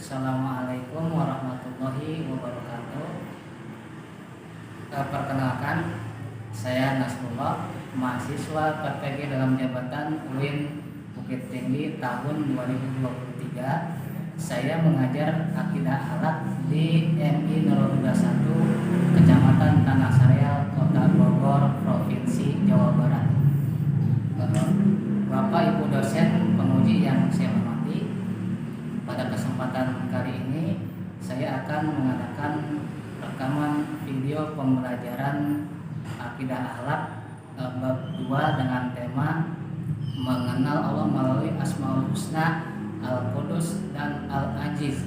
Assalamualaikum warahmatullahi wabarakatuh. Perkenalkan, saya Nasrullah, mahasiswa PPG dalam jabatan UIN Bukit Tinggi tahun 2023. Saya mengajar akidah akhlak di MI 021 Kecamatan Tanah Sareal, Kota Bogor, Provinsi Jawa Barat. Bapak Ibu dosen penguji yang saya hormati, pada kesempatan kali ini saya akan mengadakan rekaman video pembelajaran akidah akhlak bab 2 dengan tema mengenal Allah melalui Asmaul Husna, Al-Qudus dan Al-Aziz.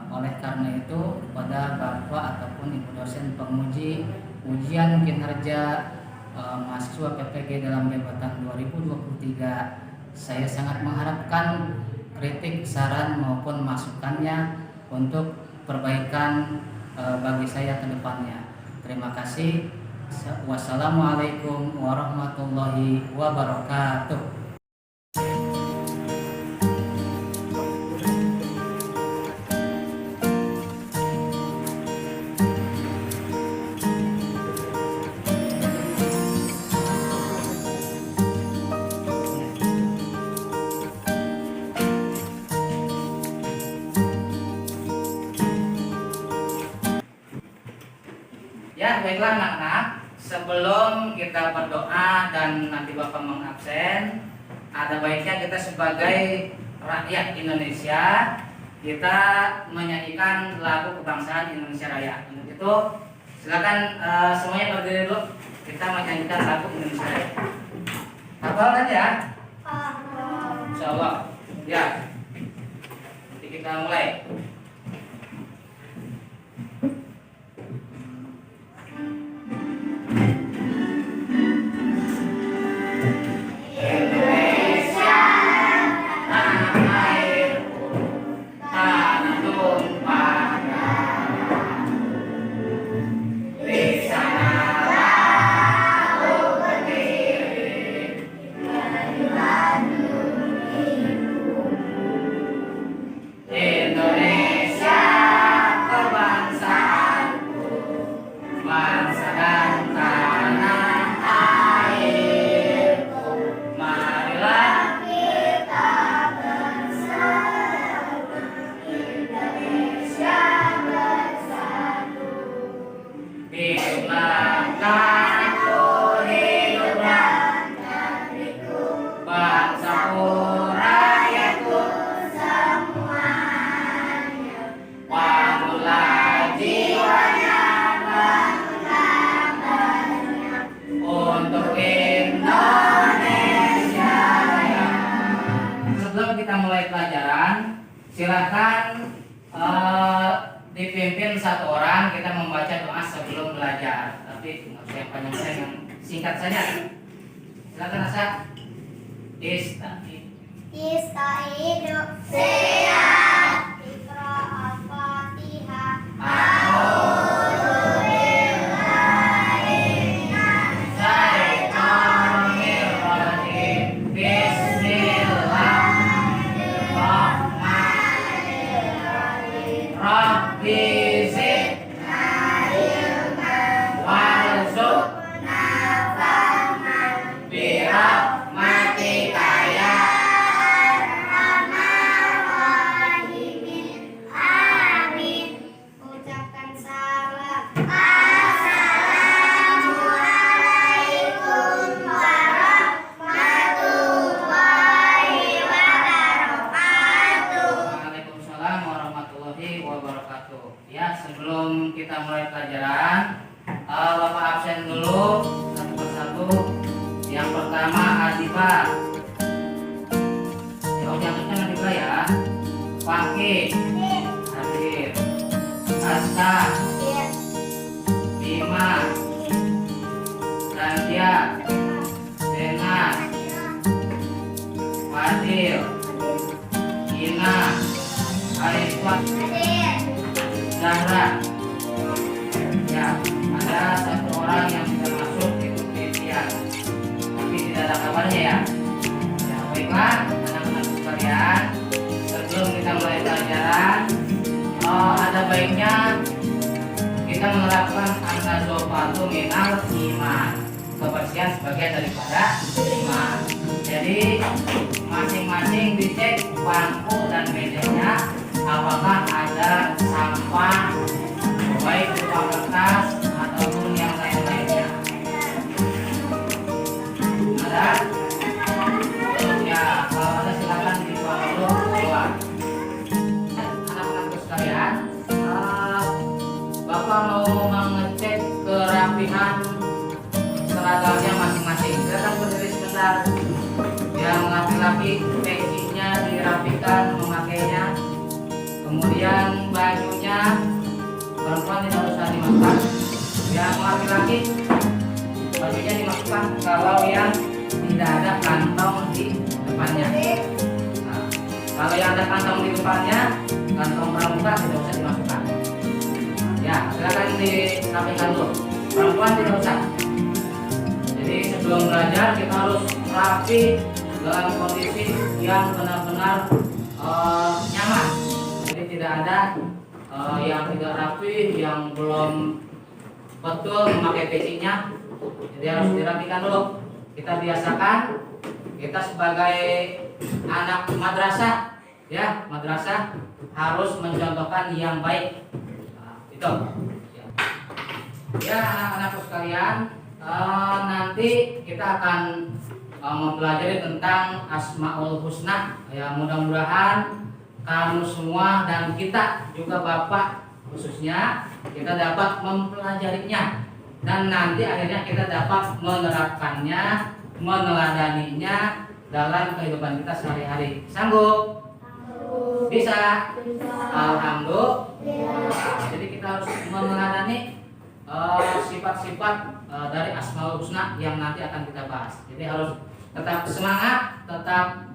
Oleh karena itu, pada Bapak ataupun Ibu dosen penguji ujian kinerja mahasiswa PPG dalam jabatan 2023, saya sangat mengharapkan kritik, saran maupun masukannya untuk perbaikan bagi saya ke depannya. Terima kasih. Wassalamualaikum warahmatullahi wabarakatuh. Ya, baiklah anak-anak, sebelum kita berdoa dan nanti Bapak mengabsen, ada baiknya kita sebagai rakyat Indonesia, kita menyanyikan lagu kebangsaan Indonesia Raya. Untuk itu, silakan semuanya berdiri dulu, kita menyanyikan lagu Indonesia Raya. Hafal kan ya? Insya Allah. Ya, nanti kita mulai. Silakan dipimpin satu orang, kita membaca doa sebelum belajar. Tapi nggak usah yang panjang, yang singkat saja. Silakan Asa. Istaidu sehat. Iqra al-Fatihah. Ya, sebelum kita mulai pelajaran, Bapak absen dulu satu persatu. Yang pertama Azifah. Jangan Azifah ya. Fakih hadir. Asta, Bima, Dantia, Dena, Fadil, Ina, Aifat, Zahra. Ya, ada satu orang yang sudah masuk ikut ujian, tapi tidak ada kabarnya ya. Ya, baiklah anak-anak sekalian, sebelum kita mulai pelajaran, ada baiknya kita menerapkan an-nazafatu minal iman. Kebersihan sebagian daripada iman. Jadi masing-masing dicek bangku dan mejanya apakah ada sampah baik berupa kertas ataupun yang lain-lainnya. Ada? Ya, kalau ada silakan dibuang dulu keluar. Anak-anakku sekalian, Bapak mau mengecek kerapihan seragamnya masing-masing. Silakan berdiri sebentar. Yang laki-laki pecinya dirapikan memakainya. Kemudian bajunya perempuan tidak usah dimasukkan. Yang laki-laki bajunya dimasukkan kalau yang tidak ada kantong di depannya. Nah, kalau yang ada kantong di depannya, kantong pramuka tidak usah dimasukkan. Ya, silakan dirapikan dulu. Perempuan tidak usah. Jadi sebelum belajar kita harus rapi dalam kondisi yang benar-benar nyaman. Jadi tidak ada yang tidak rapi, yang belum betul memakai pecinya. Jadi harus dirapikan dulu. Kita biasakan, kita sebagai anak madrasah, ya madrasah harus mencontohkan yang baik. Nah, itu. Ya anak-anakku sekalian, nanti kita akan mempelajari tentang Asmaul Husna. Ya mudah-mudahan kamu semua dan kita juga Bapak khususnya kita dapat mempelajarinya dan nanti akhirnya kita dapat menerapkannya, meneladaninya dalam kehidupan kita sehari-hari. Sanggup? Bisa? Alhamdulillah. Jadi kita harus meneladani sifat-sifat dari Asmaul Husna yang nanti akan kita bahas. Jadi harus tetap semangat, tetap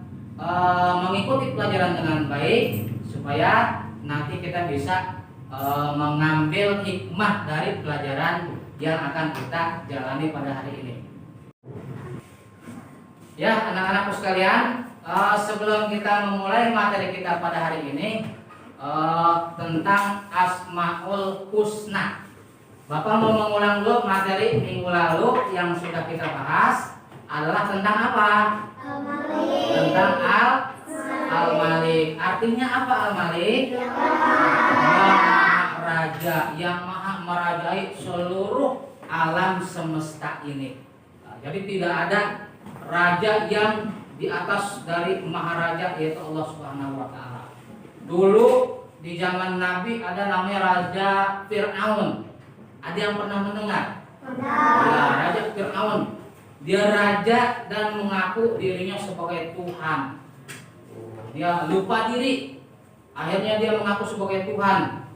mengikuti pelajaran dengan baik supaya nanti kita bisa mengambil hikmah dari pelajaran yang akan kita jalani pada hari ini. Ya anak-anakku sekalian, sebelum kita memulai materi kita pada hari ini tentang Asmaul Husna, Bapak mau mengulang dulu materi minggu lalu yang sudah kita bahas adalah tentang apa? Al-Malik. Tentang Al-Malik. Artinya apa Al-Malik? Maha Raja, yang maha merajai seluruh alam semesta ini. Nah, jadi tidak ada raja yang di atas dari Maharaja, yaitu Allah Subhanahu wa taala. Dulu di zaman Nabi ada namanya Raja Fir'aun. Ada yang pernah mendengar? Ya, Raja Fir'aun. Dia raja dan mengaku dirinya sebagai Tuhan. Dia lupa diri. Akhirnya dia mengaku sebagai Tuhan.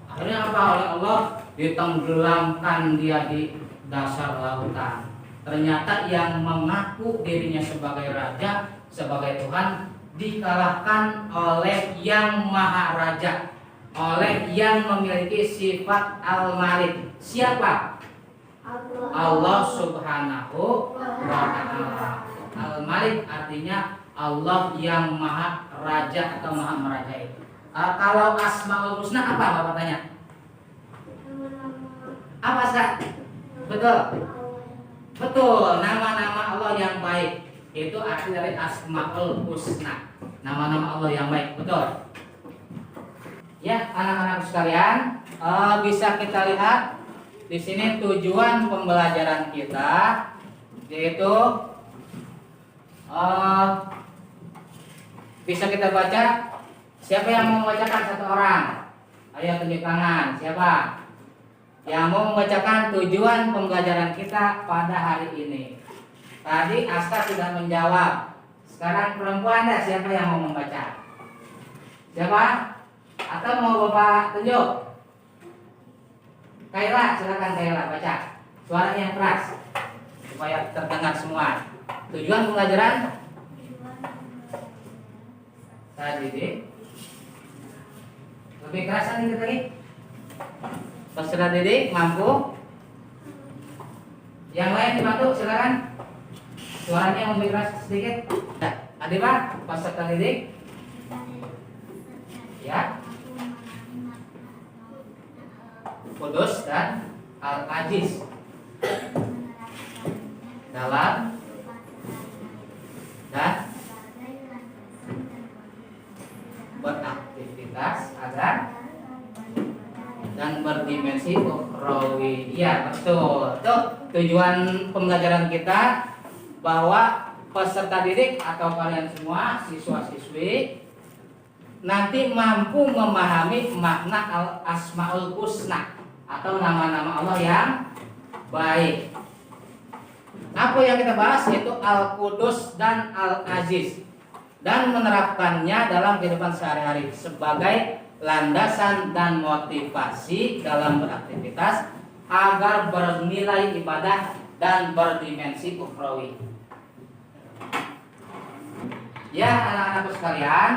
Akhirnya apa? Oleh Allah ditenggelamkan dia di dasar lautan. Ternyata yang mengaku dirinya sebagai raja, sebagai Tuhan, dikalahkan oleh yang maha raja, oleh yang memiliki sifat Al-Malik. Siapa? Allah Subhanahu wa ta'ala. Al-Malik artinya Allah yang maha raja atau maha merajai. Kalau Asmaul Husna apa Bapak tanya? Apa Ustaz? Betul. Betul, nama-nama Allah yang baik. Itu arti dari Asmaul Husna. Nama-nama Allah yang baik, betul. Ya, anak-anak sekalian, bisa kita lihat di sini tujuan pembelajaran kita yaitu bisa kita baca. Siapa yang mau membacakan satu orang? Ayo tunjuk tangan. Siapa yang mau membacakan tujuan pembelajaran kita pada hari ini? Tadi Aska sudah menjawab. Sekarang perempuan ada siapa yang mau membaca? Siapa? Atau mau Bapak tunjuk? Kaila, silakan Kaila baca. Suaranya yang keras supaya terdengar semua. Tujuan pembelajaran tadi lebih kerasan dikit lagi. Peserta didik mampu. Yang lain dibantu silakan. Suaranya yang lebih keras sedikit. Ada Pak, peserta didik. Ya. Al-Qudus dan Al-Aziz dalam dan beraktivitas agar dan berdimensi ukhrawi. Iya, betul. Itu tujuan pembelajaran kita, bahwa peserta didik atau kalian semua siswa-siswi nanti mampu memahami makna Al-Asmaul Husna atau nama-nama Allah yang baik. Apa yang kita bahas yaitu Al-Qudus dan Al-Aziz, dan menerapkannya dalam kehidupan sehari-hari sebagai landasan dan motivasi dalam beraktivitas agar bernilai ibadah dan berdimensi ukhrawi. Ya, anak-anakku sekalian,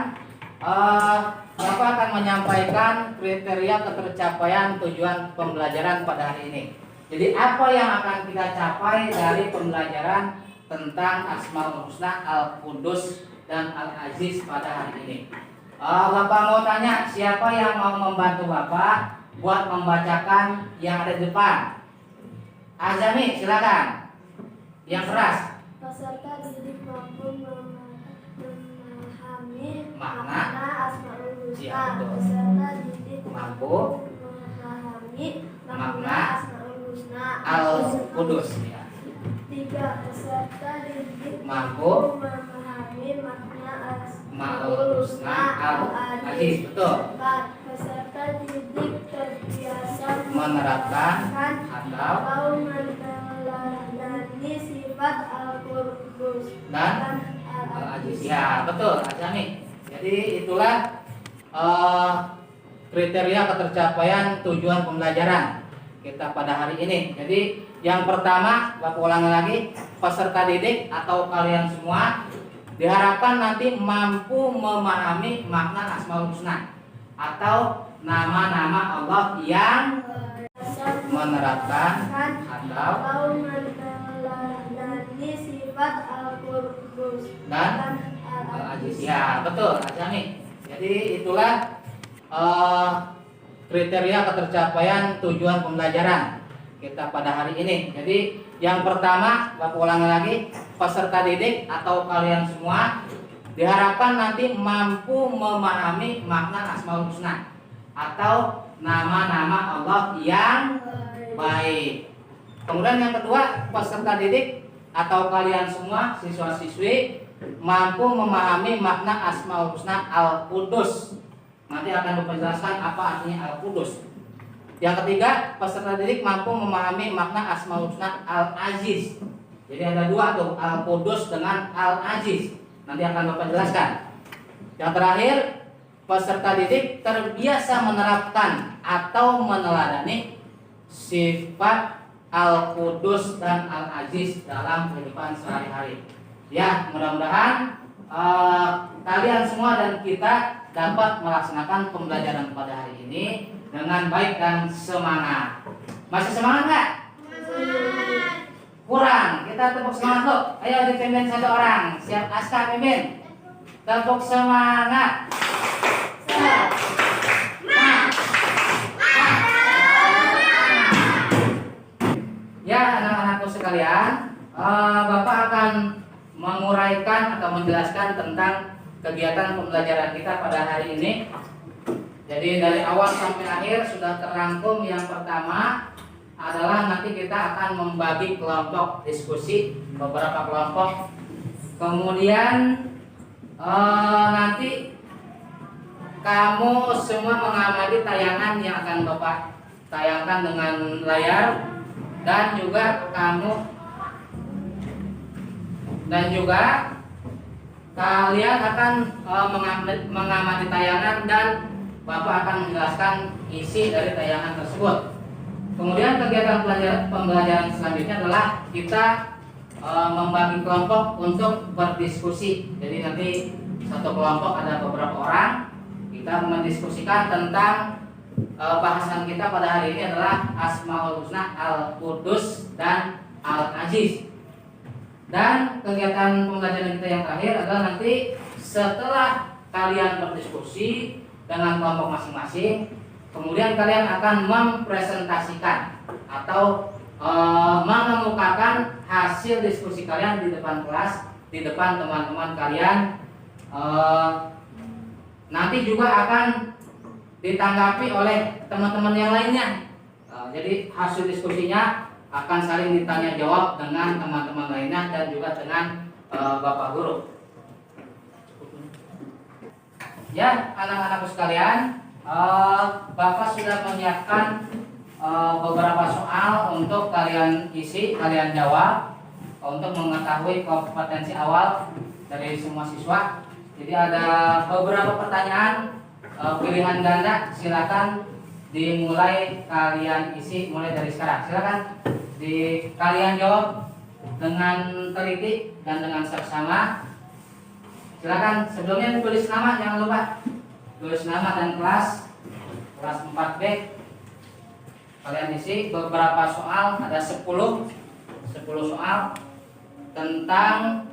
Bapak akan menyampaikan kriteria ketercapaian tujuan pembelajaran pada hari ini. Jadi apa yang akan kita capai dari pembelajaran tentang Asmaul Husna, Al-Qudus dan Al-Aziz pada hari ini? Bapak mau tanya, siapa yang mau membantu Bapak buat membacakan yang ada di depan? Azami, silakan. Yang keras. Peserta didik mampu memahami Makna Asmaul Husna. Ya, betul. Peserta didik Mampu memahami makna Asmaul Husna. Al-Qudus ya. 3. Peserta didik Mampu memahami makna Asmaul Husna Al-Aziz. Betul. 4. Peserta didik terbiasa Menerapkan atau meneladani sifat Al-Qudus dan Al-Aziz. Ya, betul, Azami. Jadi itulah kriteria ketercapaian tujuan pembelajaran kita pada hari ini. Jadi yang pertama, Bapak ulangi lagi, peserta didik atau kalian semua diharapkan nanti mampu memahami makna Asmaul Husna atau nama-nama Allah yang menerapkan atau meneladani sifat Al-Qudus dan Al-Aziz. Ya, betul, Azami. Jadi itulah kriteria ketercapaian tujuan pembelajaran kita pada hari ini. Jadi yang pertama, Bapak ulangi lagi, peserta didik atau kalian semua diharapkan nanti mampu memahami makna Asmaul Husna atau nama-nama Allah yang baik. Kemudian yang kedua, peserta didik atau kalian semua siswa-siswi mampu memahami makna Asmaul Husna Al-Qudus. Nanti akan dijelaskan apa artinya Al-Qudus. Yang ketiga, peserta didik mampu memahami makna Asmaul Husna Al-Aziz. Jadi ada dua tuh, Al-Qudus dengan Al-Aziz. Nanti akan Bapak jelaskan. Yang terakhir, peserta didik terbiasa menerapkan atau meneladani sifat Al-Qudus dan Al-Aziz dalam kehidupan sehari-hari. Ya, mudah-mudahan kalian semua dan kita dapat melaksanakan pembelajaran pada hari ini dengan baik dan semangat. Masih semangat nggak? Kurang. Kita tepuk semangat loh. Ayo dipimpin satu orang. Siap, Aska pimpin. Tepuk semangat. Ya, anak-anakku sekalian, Bapak akan menguraikan atau menjelaskan tentang kegiatan pembelajaran kita pada hari ini. Jadi dari awal sampai akhir sudah terangkum. Yang pertama adalah nanti kita akan membagi kelompok diskusi, beberapa kelompok. Kemudian nanti kamu semua mengamati tayangan yang akan Bapak tayangkan dengan layar, dan juga kalian akan mengamati tayangan dan Bapak akan menjelaskan isi dari tayangan tersebut. Kemudian kegiatan pembelajaran selanjutnya adalah kita membagi kelompok untuk berdiskusi. Jadi nanti satu kelompok ada beberapa orang, kita mendiskusikan tentang bahasan kita pada hari ini adalah Asmaul Husna, Al-Qudus dan Al-Aziz. Dan kegiatan pembelajaran kita yang terakhir adalah nanti setelah kalian berdiskusi dengan kelompok masing-masing, Kemudian kalian akan mempresentasikan atau mengemukakan hasil diskusi kalian di depan kelas, di depan teman-teman kalian. Nanti juga akan ditanggapi oleh teman-teman yang lainnya. Jadi hasil diskusinya akan saling ditanya jawab dengan teman-teman lainnya dan juga dengan Bapak Guru. Ya, anak-anakku sekalian, Bapak sudah menyiapkan beberapa soal untuk kalian isi, kalian jawab untuk mengetahui kompetensi awal dari semua siswa. Jadi ada beberapa pertanyaan pilihan ganda, silakan dimulai kalian isi mulai dari sekarang. Silakan kalian jawab dengan teliti dan dengan seksama. Silakan, sebelumnya tulis nama, jangan lupa tulis nama dan kelas 4B. Kalian isi beberapa soal, ada 10 soal tentang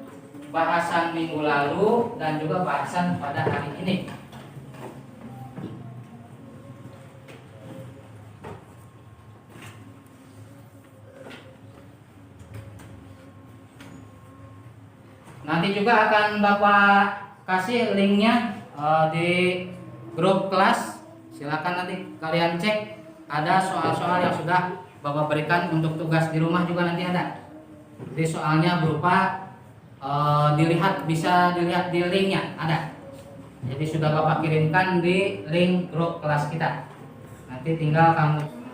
bahasan minggu lalu dan juga bahasan pada hari ini. Nanti juga akan Bapak kasih linknya di grup kelas. Silakan nanti kalian cek, ada soal-soal yang sudah Bapak berikan untuk tugas di rumah juga nanti ada. Jadi soalnya berupa bisa dilihat di linknya ada. Jadi sudah Bapak kirimkan di link grup kelas kita. Nanti tinggal kamu.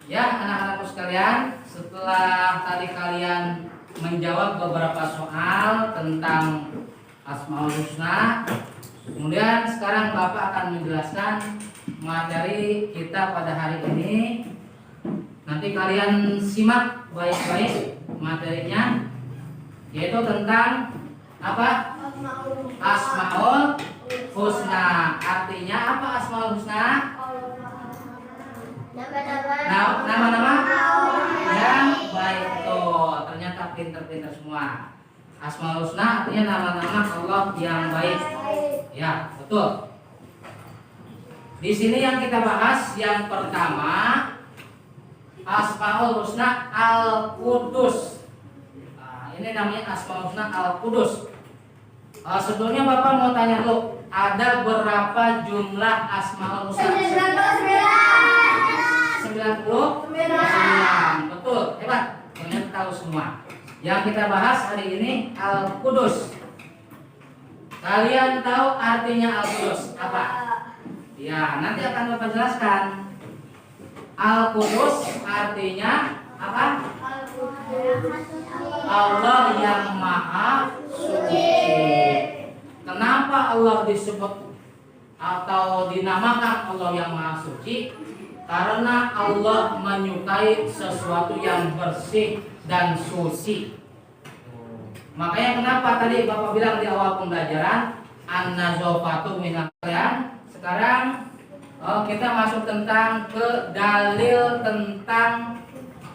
Ya, anak-anakku sekalian, setelah tadi kalian menjawab beberapa soal tentang Asmaul Husna, kemudian sekarang Bapak akan menjelaskan materi kita pada hari ini. Nanti kalian simak baik-baik materinya, yaitu tentang apa? Asmaul Husna. Artinya apa Asmaul Husna? Nama-nama yang baik. Tuh, ternyata pinter-pinter semua. Asmaul Husna artinya nama-nama Allah yang baik. Ya, betul. Di sini yang kita bahas yang pertama, Asmaul Husna Al-Qudus. Nah, ini namanya Asmaul Husna Al-Qudus. Sebelumnya Bapak mau tanya dulu, ada berapa jumlah Asmaul Husna? 99. Betul, hebat. Kalian tahu semua. Yang kita bahas hari ini Al-Qudus. Kalian tahu artinya Al-Qudus apa? Ya, nanti akan Bapak jelaskan. Al-Qudus artinya apa? Allah yang Maha Suci. Kenapa Allah disebut atau dinamakan Allah yang Maha Suci? Karena Allah menyukai sesuatu yang bersih dan suci. Makanya kenapa tadi Bapak bilang di awal pembelajaran an-nazafatu minal kalian. Sekarang kita masuk tentang ke dalil tentang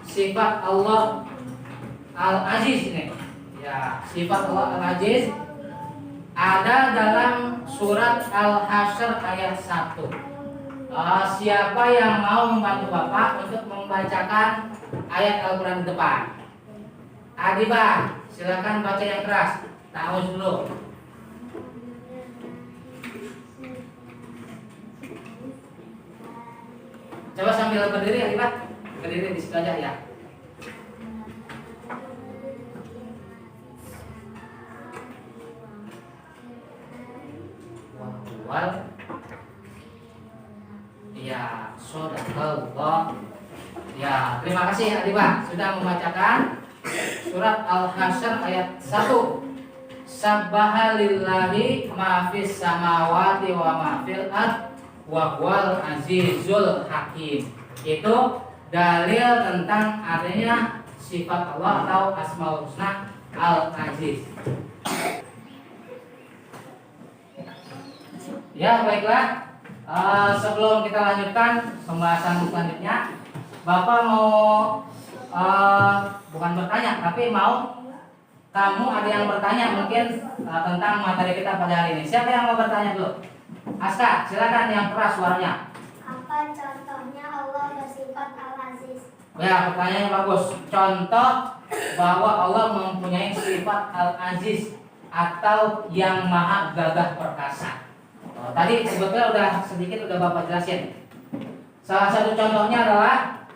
sifat Allah Al-Aziz ini. Ya, sifat Allah Al-Aziz ada dalam surat Al-Hasyr ayat 1. Siapa yang mau membantu Bapak untuk membacakan ayat Al-Quran di depan? Adibah, silakan baca yang keras. Tahu dulu. Coba sambil berdiri, Adibah. Berdiri di situ aja ya. Wal. Ya, Sodaqallah. Ya, terima kasih Adibah sudah membacakan surat Al-Hasyr ayat 1. Sabbaha lillahi ma fis samawati wa ma fil ard wa huwal azizul hakim. Itu dalil tentang adanya sifat Allah atau Asmaul Husna Al-Aziz. Ya, baiklah. Sebelum kita lanjutkan pembahasan selanjutnya, Bapak mau bukan bertanya tapi mau kamu ada yang bertanya mungkin tentang materi kita pada hari ini. Siapa yang mau bertanya dulu? Aska, silakan yang keras suaranya. Apa contohnya Allah bersifat Al-Aziz? Ya, pertanyaannya bagus. Contoh bahwa Allah mempunyai sifat Al-Aziz atau yang maha gagah perkasa. Tadi sebetulnya udah Bapak jelasin. Salah satu contohnya adalah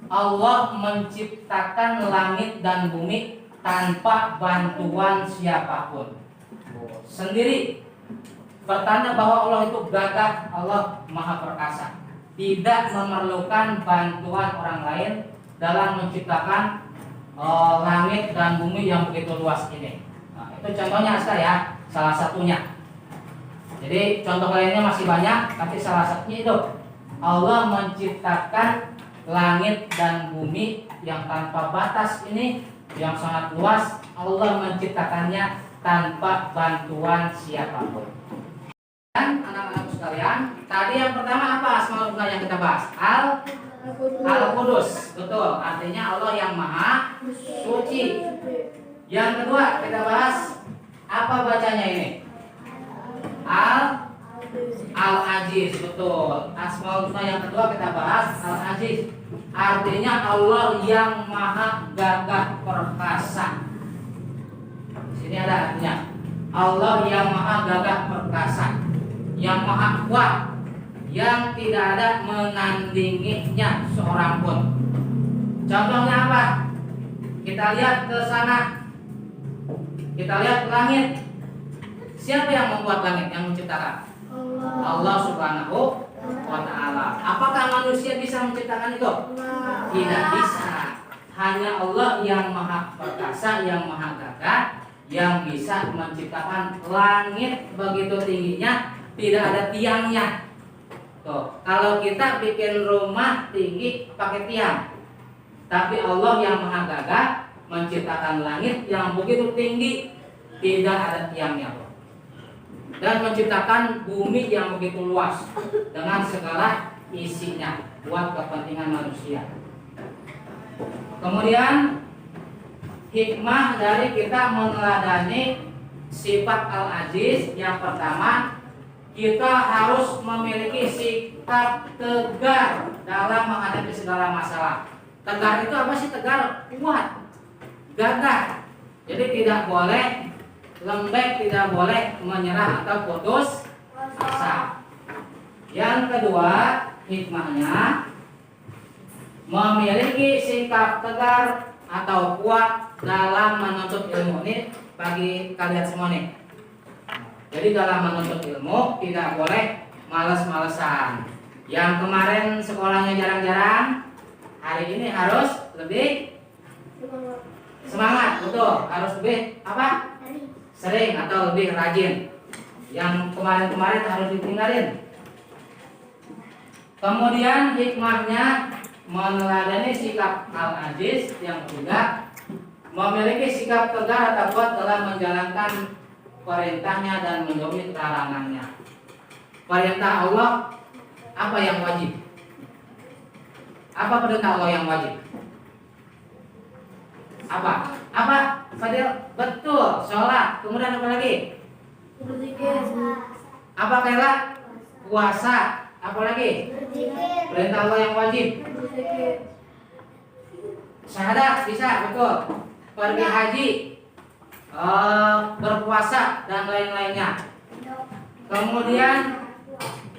Allah menciptakan langit dan bumi tanpa bantuan siapapun. Sendiri. Pertanda bahwa Allah itu gagah, Allah maha perkasa. Tidak memerlukan bantuan orang lain dalam menciptakan langit dan bumi yang begitu luas ini. Nah, itu contohnya Aska ya, salah satunya. Jadi contoh lainnya masih banyak, tapi salah satunya itu Allah menciptakan langit dan bumi yang tanpa batas ini, yang sangat luas. Allah menciptakannya tanpa bantuan siapapun. Dan anak-anak sekalian, tadi yang pertama apa Asmaul Husna yang kita bahas? Al-Qudus. Betul, artinya Allah yang maha suci. Yang kedua kita bahas apa bacanya ini? Al-Aziz. Betul. Asmaul Husna yang kedua kita bahas Al-Aziz. Artinya Allah yang maha gagah perkasa. Di sini ada artinya. Allah yang maha gagah perkasa, yang maha kuat, yang tidak ada menandinginya seorang pun. Contohnya apa? Kita lihat ke sana. Kita lihat ke langit. Siapa yang membuat langit, yang menciptakan? Allah Subhanahu wa ta'ala. Apakah manusia bisa menciptakan itu? Tidak bisa. Hanya Allah yang maha perkasa, yang maha gagah, yang bisa menciptakan langit begitu tingginya, tidak ada tiangnya. Tuh, kalau kita bikin rumah tinggi pakai tiang, tapi Allah yang maha gagah menciptakan langit yang begitu tinggi, tidak ada tiangnya, dan menciptakan bumi yang begitu luas dengan segala isinya buat kepentingan manusia. Kemudian hikmah dari kita meneladani sifat Al-Aziz, yang pertama, kita harus memiliki sikap tegar dalam menghadapi segala masalah. Tegar itu apa sih? Tegar, kuat, gagah. Jadi tidak boleh lembek, tidak boleh menyerah atau putus asa. Yang kedua, hikmahnya memiliki sikap tegar atau kuat dalam menuntut ilmu. Ini bagi kalian semua nih. Jadi dalam menuntut ilmu tidak boleh males-malesan. Yang kemarin sekolahnya jarang-jarang, hari ini harus lebih semangat. Betul, harus lebih apa? Sering atau lebih rajin. Yang kemarin-kemarin harus ditinggalin. Kemudian hikmahnya meneladani sikap Al-Aziz. Yang ketiga, memiliki sikap tegar atau kuat dalam menjalankan perintahnya dan menjauhi larangannya. Perintah Allah apa yang wajib? Apa perintah Allah yang wajib? Apa? Apa? Fadil? Betul, sholat. Kemudian apa lagi? Apa Kaila? Puasa. Apa lagi? Perintah Allah yang wajib. Syahadat bisa, betul. Pergi haji, berpuasa dan lain-lainnya. Kemudian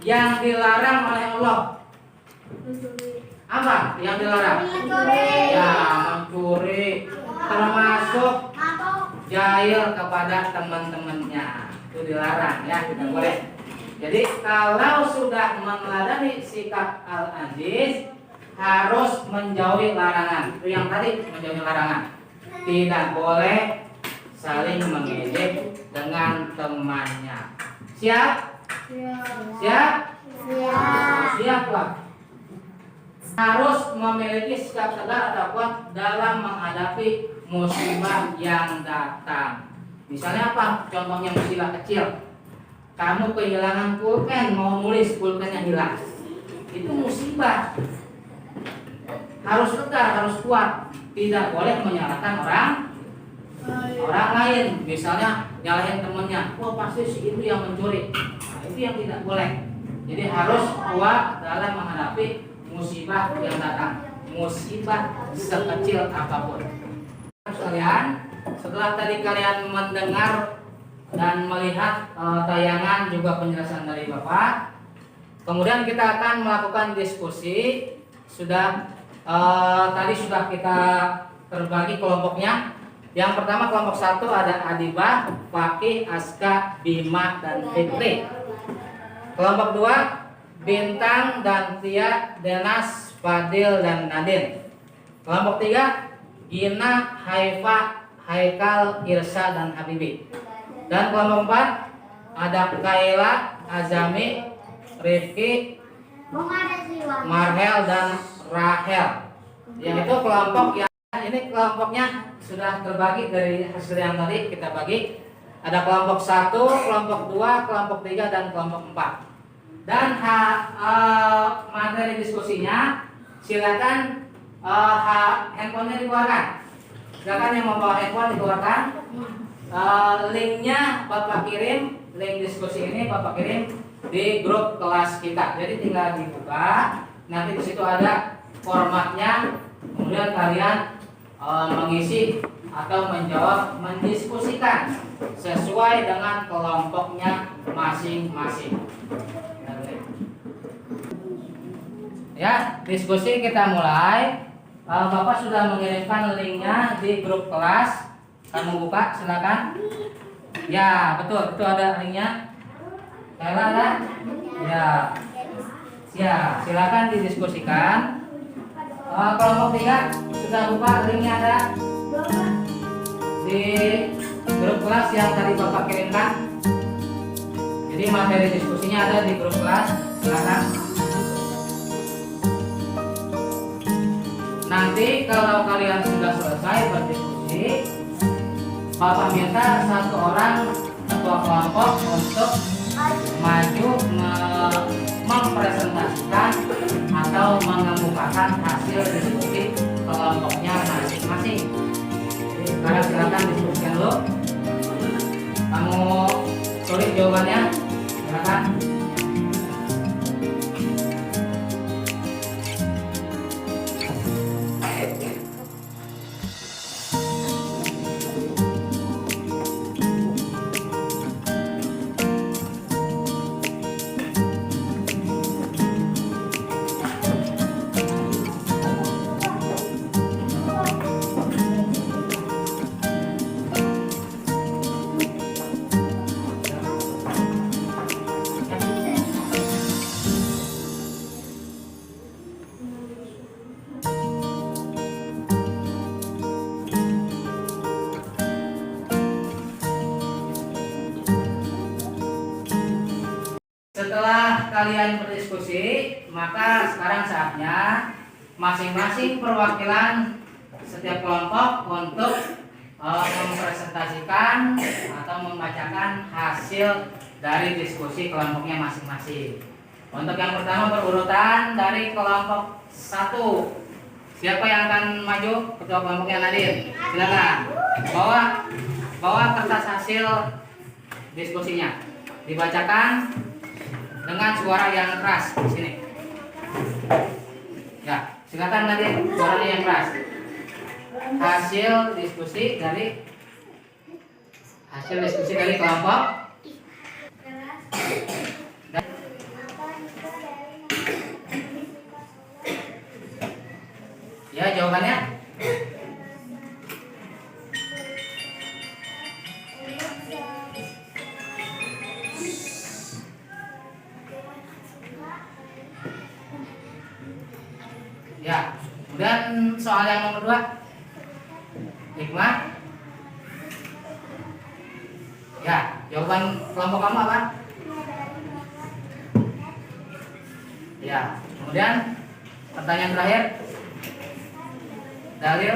yang dilarang oleh Allah apa? Yang dilarang? Ya, mencuri, termasuk jahil kepada teman-temannya, itu dilarang ya, tidak boleh. Jadi kalau sudah meneladani sikap Al-Aziz, harus menjauhi larangan. Itu yang tadi, menjauhi larangan. Tidak boleh saling mengejek dengan temannya. Siap? Siap? Siap Pak. Harus memiliki sikap tegar atau kuat dalam menghadapi musibah yang datang. Misalnya apa? Contohnya musibah kecil. Kamu kehilangan pulpen, mau nulis pulpennya hilang. Itu musibah. Harus tegar, harus kuat. Tidak boleh menyalahkan orang orang lain, misalnya nyalahin temennya, wah pasti si itu yang mencuri. Nah, itu yang tidak boleh. Jadi harus kuat dalam menghadapi musibah yang datang, musibah sekecil apapun. Sekalian, setelah tadi kalian mendengar dan melihat tayangan juga penjelasan dari Bapak, kemudian kita akan melakukan diskusi. Tadi sudah kita terbagi kelompoknya. Yang pertama kelompok 1 ada Adibah, Fakih, Aska, Bima, dan Fitri. Kelompok 2 Bintang dan Tia, Denas, Fadil, dan Nadine. Kelompok 3 Gina, Haifa, Haikal, Irsa, dan Habibi. Dan kelompok 4 ada Kaila, Azami, Rifki, Marhel, dan Rahel. Yang itu kelompok yang ini kelompoknya sudah terbagi dari hasil yang tadi kita bagi. Ada kelompok 1, kelompok 2, kelompok 3, dan kelompok 4. Dan materi diskusinya silakan handphonenya dikeluarkan. Silakan yang membawa handphone dikeluarkan. Linknya Bapak kirim, link diskusi ini Bapak kirim di grup kelas kita. Jadi tinggal dibuka. Nanti di situ ada formatnya. Kemudian kalian mengisi atau menjawab, mendiskusikan sesuai dengan kelompoknya masing-masing. Ya, diskusi kita mulai. Bapak sudah mengirimkan linknya di grup kelas. Kamu buka, silakan. Ya, betul, itu ada linknya. Kayla ada? Ya, silakan didiskusikan. Kelompok 3 sudah buka, linknya ada di grup kelas yang tadi Bapak kirimkan. Jadi materi diskusinya ada di grup kelas, silakan. Nanti kalau kalian sudah selesai berdiskusi, Bapak minta satu orang ketua kelompok untuk maju mempresentasikan atau mengemukakan hasil diskusi kelompoknya masing-masing. Jadi sekarang silakan diskusikan dulu. Kamu tulis jawabannya, silakan. Setelah kalian berdiskusi, maka sekarang saatnya masing-masing perwakilan setiap kelompok untuk mempresentasikan atau membacakan hasil dari diskusi kelompoknya masing-masing. Untuk yang pertama berurutan dari kelompok 1. Siapa yang akan maju? Ketua kelompoknya Nadine. Silakan. Bawa kertas hasil diskusinya. Dibacakan dengan suara yang keras di sini. Ya, silakan Nadine, suaranya yang keras. Hasil diskusi dari kelompok. Ya, jawabannya. Ya, kemudian soal yang nomor 2, hikmah. Ya, jawaban kelompok kamu apa? Ya, kemudian pertanyaan terakhir, dalil.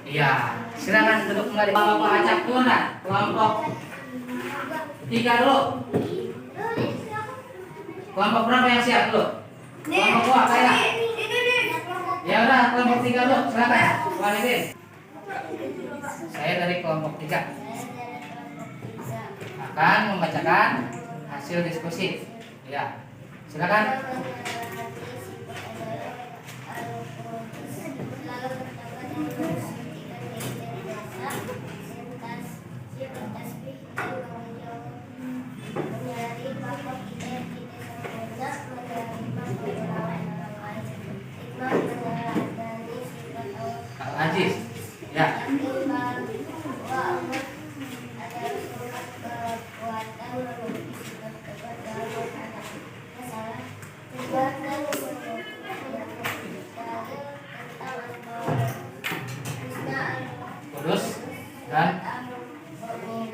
Iya, silakan duduk kembali. Bapak acak dulu, nah. Kelompok 3 dulu. Kelompok berapa yang siap dulu? Kelompok dua, saya. Ya udah, kelompok 3 dulu, silakan. Walidin. Saya dari kelompok 3 akan membacakan hasil diskusi. Ya, silakan. Al-Aziz. Ya. Kudus dan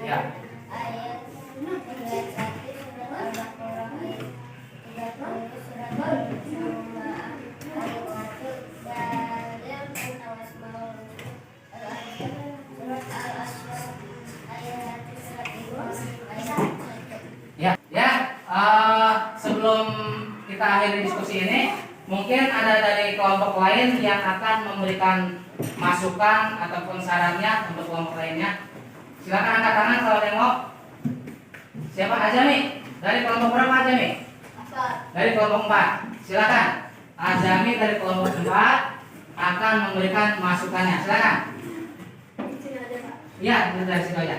ya. Sebelum kita akhiri diskusi ini, mungkin ada dari kelompok lain yang akan memberikan masukan ataupun sarannya untuk kelompok lainnya. Silakan angkat tangan kalau ada yang mau. Siapa Azami? Dari kelompok berapa Azami? Dari kelompok 4. Silakan. Azami dari kelompok 4 akan memberikan masukannya. Silakan. Iya, dari situ aja.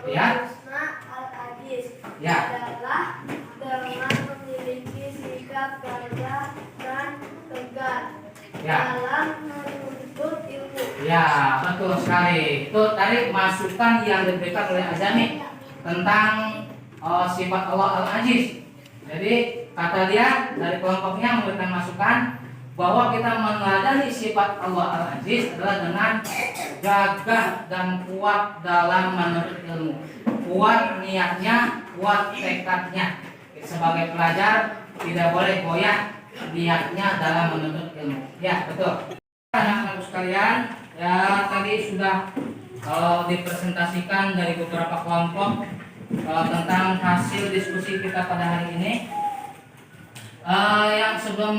Ya. Ya. Adalah dengan memiliki sikap gagah dan tegar Ya. dalam menuntut ilmu. Ya, betul sekali. Itu tadi masukan yang diberikan oleh Azami tentang sifat Allah Al-Aziz. Jadi kata dia dari kelompoknya memberikan masukan bahwa kita meneladani sifat Allah Al-Aziz adalah dengan gagah dan kuat dalam menuntut ilmu. Kuat niatnya, kuat tekadnya. Sebagai pelajar tidak boleh goyah niatnya dalam menuntut ilmu. Ya, betul. Anak-anak sekalian, ya tadi sudah dipresentasikan dari beberapa kelompok tentang hasil diskusi kita pada hari ini. Yang sebelum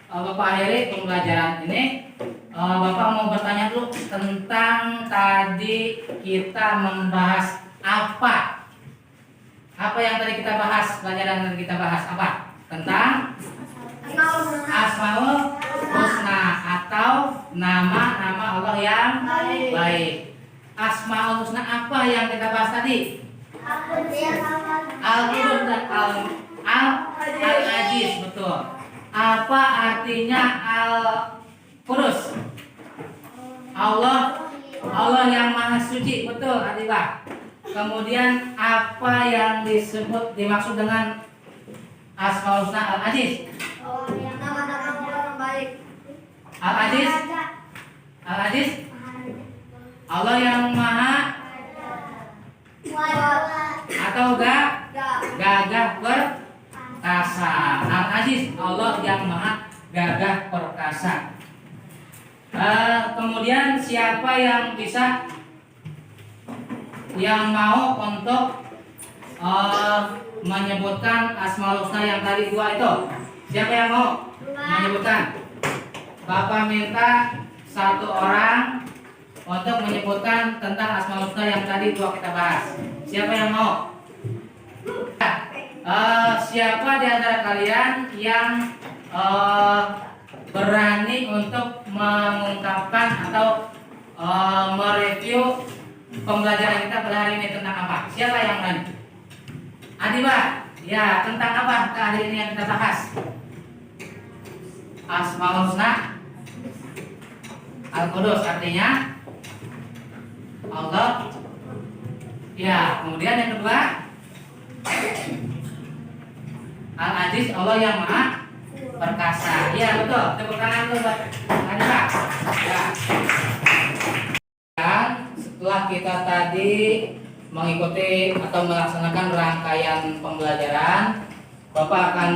Bapak akhiri pembelajaran ini, Bapak mau bertanya dulu tentang tadi kita membahas apa? Apa yang tadi kita bahas, pelajaran yang kita bahas apa? Tentang Asmaul Husna atau nama-nama Allah yang baik. Asmaul Husna apa yang kita bahas tadi? Al-Qudus dan Al-Aziz, betul. Apa artinya Al-Qudus? Allah yang Maha Suci, betul Adibah. Kemudian apa yang dimaksud dengan Asmaul Husna Al-Aziz? Nama-nama orang baik. Al-Aziz? Al-Aziz? Allah yang Maha atau gagah perkasa. Al-Aziz, Allah yang Maha gagah perkasa. Kemudian siapa yang mau untuk menyebutkan Asmaul Husna yang tadi 2 itu? Siapa yang mau menyebutkan? Bapak minta 1 orang untuk menyebutkan tentang Asmaul Husna yang tadi 2 kita bahas. Siapa yang mau? Siapa di antara kalian yang berani untuk mengungkapkan atau mereview pembelajaran kita pada hari ini tentang apa? Siapa yang berani? Adiba, ya, tentang apa hari ini yang kita bahas? Asmaul Husna Al-Qudus artinya Allah. Ya, kemudian yang kedua Al-Aziz, Allah yang Maha Perkasa. Ya, betul. Tepuk tangan dulu buat Adiba. Ya. Dan setelah kita tadi mengikuti atau melaksanakan rangkaian pembelajaran, Bapak akan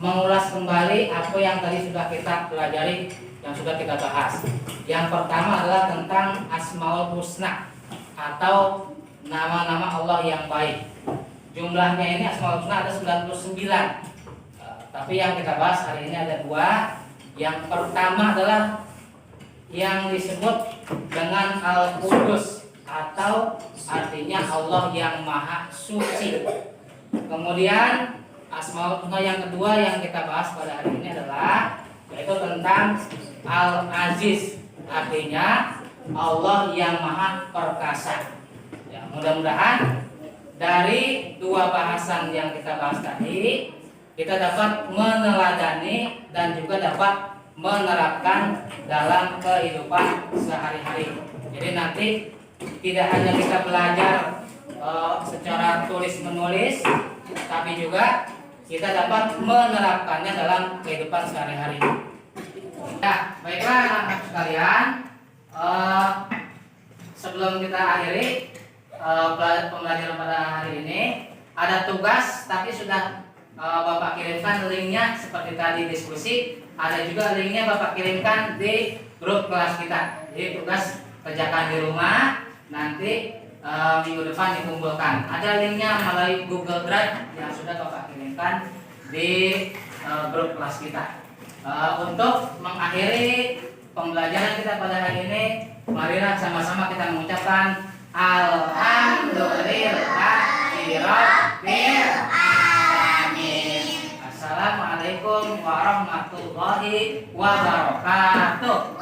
mengulas kembali apa yang tadi sudah kita pelajari, yang sudah kita bahas. Yang pertama adalah tentang Asmaul Husna atau nama-nama Allah yang baik. Jumlahnya ini Asmaul Husna ada 99. Tapi yang kita bahas hari ini ada 2. Yang pertama adalah yang disebut dengan Al-Qudus, atau artinya Allah yang Maha Suci. Kemudian Asmaul Husna yang kedua yang kita bahas pada hari ini adalah yaitu tentang Al-Aziz, artinya Allah yang Maha Perkasa. Ya, mudah-mudahan dari 2 bahasan yang kita bahas tadi kita dapat meneladani dan juga dapat menerapkan dalam kehidupan sehari-hari. Jadi nanti tidak hanya kita belajar secara tulis menulis, tapi juga kita dapat menerapkannya dalam kehidupan sehari-hari. Ya, baiklah anak-anak sekalian, sebelum kita akhiri pembelajaran pada hari ini, ada tugas tapi sudah Bapak kirimkan linknya seperti tadi diskusi. Ada juga linknya Bapak kirimkan di grup kelas kita. Jadi tugas kerjakan di rumah, nanti minggu depan dikumpulkan. Ada linknya melalui Google Drive yang sudah Bapak kirimkan di grup kelas kita. Untuk mengakhiri pembelajaran kita pada hari ini, marilah sama-sama kita mengucapkan Alhamdulillahirabbil alamin. Assalamualaikum warahmatullahi wabarakatuh.